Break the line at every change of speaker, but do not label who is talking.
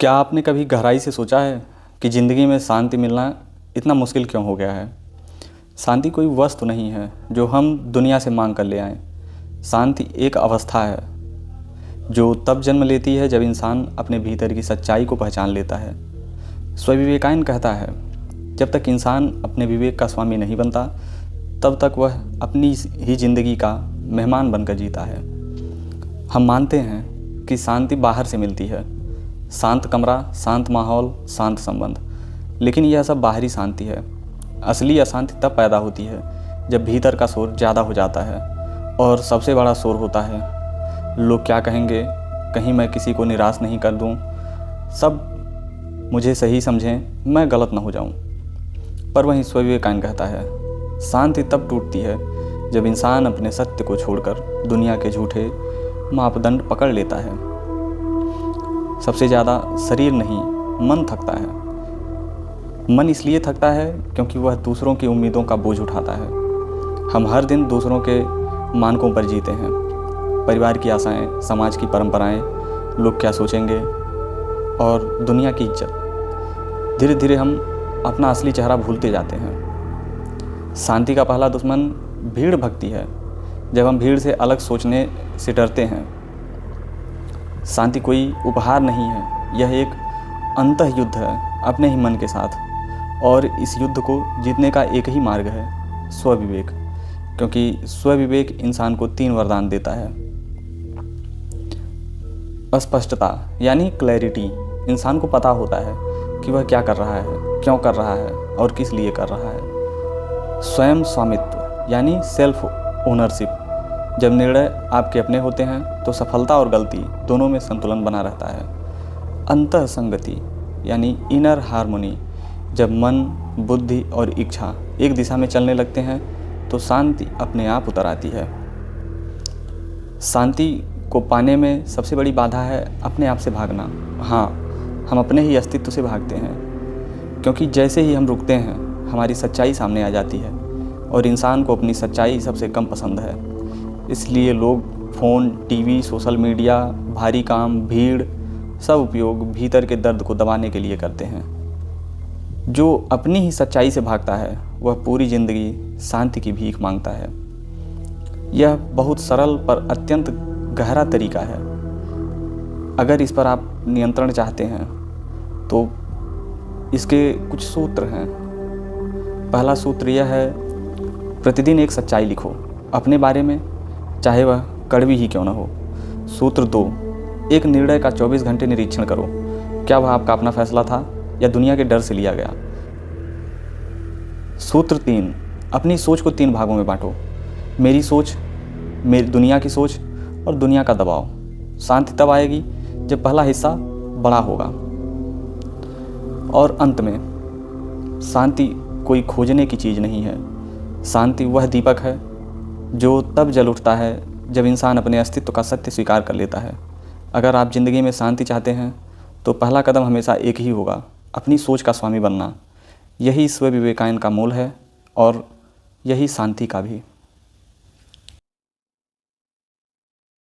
क्या आपने कभी गहराई से सोचा है कि ज़िंदगी में शांति मिलना इतना मुश्किल क्यों हो गया है। शांति कोई वस्तु नहीं है जो हम दुनिया से मांग कर ले आएं। शांति एक अवस्था है जो तब जन्म लेती है जब इंसान अपने भीतर की सच्चाई को पहचान लेता है। स्वामी विवेकानंद कहता है, जब तक इंसान अपने विवेक का स्वामी नहीं बनता तब तक वह अपनी ही ज़िंदगी का मेहमान बनकर जीता है। हम मानते हैं कि शांति बाहर से मिलती है, शांत कमरा, शांत माहौल, शांत संबंध, लेकिन यह सब बाहरी शांति है। असली अशांति तब पैदा होती है जब भीतर का शोर ज़्यादा हो जाता है, और सबसे बड़ा शोर होता है लोग क्या कहेंगे, कहीं मैं किसी को निराश नहीं कर दूं, सब मुझे सही समझें, मैं गलत ना हो जाऊं। पर वहीं स्वामी विवेकानंद कहता है, शांति तब टूटती है जब इंसान अपने सत्य को छोड़कर दुनिया के झूठे मापदंड पकड़ लेता है। सबसे ज़्यादा शरीर नहीं, मन थकता है। मन इसलिए थकता है क्योंकि वह दूसरों की उम्मीदों का बोझ उठाता है। हम हर दिन दूसरों के मानकों पर जीते हैं, परिवार की आशाएं, समाज की परंपराएं, लोग क्या सोचेंगे और दुनिया की इज्जत। धीरे धीरे हम अपना असली चेहरा भूलते जाते हैं। शांति का पहला दुश्मन भीड़ भक्ति है। जब हम भीड़ से अलग सोचने से डरते हैं। शांति कोई उपहार नहीं है, यह एक अंतः युद्ध है अपने ही मन के साथ, और इस युद्ध को जीतने का एक ही मार्ग है, स्वविवेक। क्योंकि स्वविवेक इंसान को 3 वरदान देता है। अस्पष्टता यानी क्लैरिटी, इंसान को पता होता है कि वह क्या कर रहा है, क्यों कर रहा है और किस लिए कर रहा है। स्वयं स्वामित्व यानी सेल्फ ओनरशिप, जब निर्णय आपके अपने होते हैं तो सफलता और गलती दोनों में संतुलन बना रहता है। अंतः संगति यानी इनर हार्मोनी, जब मन, बुद्धि और इच्छा एक दिशा में चलने लगते हैं तो शांति अपने आप उतर आती है। शांति को पाने में सबसे बड़ी बाधा है अपने आप से भागना। हाँ, हम अपने ही अस्तित्व से भागते हैं, क्योंकि जैसे ही हम रुकते हैं हमारी सच्चाई सामने आ जाती है, और इंसान को अपनी सच्चाई सबसे कम पसंद है। इसलिए लोग फ़ोन, टीवी, सोशल मीडिया, भारी काम, भीड़, सब उपयोग भीतर के दर्द को दबाने के लिए करते हैं। जो अपनी ही सच्चाई से भागता है वह पूरी ज़िंदगी शांति की भीख मांगता है। यह बहुत सरल पर अत्यंत गहरा तरीका है। अगर इस पर आप नियंत्रण चाहते हैं तो इसके कुछ सूत्र हैं। पहला सूत्र यह है, प्रतिदिन एक सच्चाई लिखो अपने बारे में, चाहे वह कड़वी ही क्यों न हो। सूत्र 2, एक निर्णय का 24 घंटे निरीक्षण करो, क्या वह आपका अपना फैसला था या दुनिया के डर से लिया गया। सूत्र 3, अपनी सोच को 3 भागों में बांटो, मेरी सोच, मेरी दुनिया की सोच और दुनिया का दबाव। शांति तब आएगी जब पहला हिस्सा बड़ा होगा। और अंत में, शांति कोई खोजने की चीज़ नहीं है। शांति वह दीपक है जो तब जल उठता है जब इंसान अपने अस्तित्व का सत्य स्वीकार कर लेता है। अगर आप ज़िंदगी में शांति चाहते हैं तो पहला कदम हमेशा एक ही होगा, अपनी सोच का स्वामी बनना। यही स्वामी विवेकानंद का मूल है और यही शांति का भी।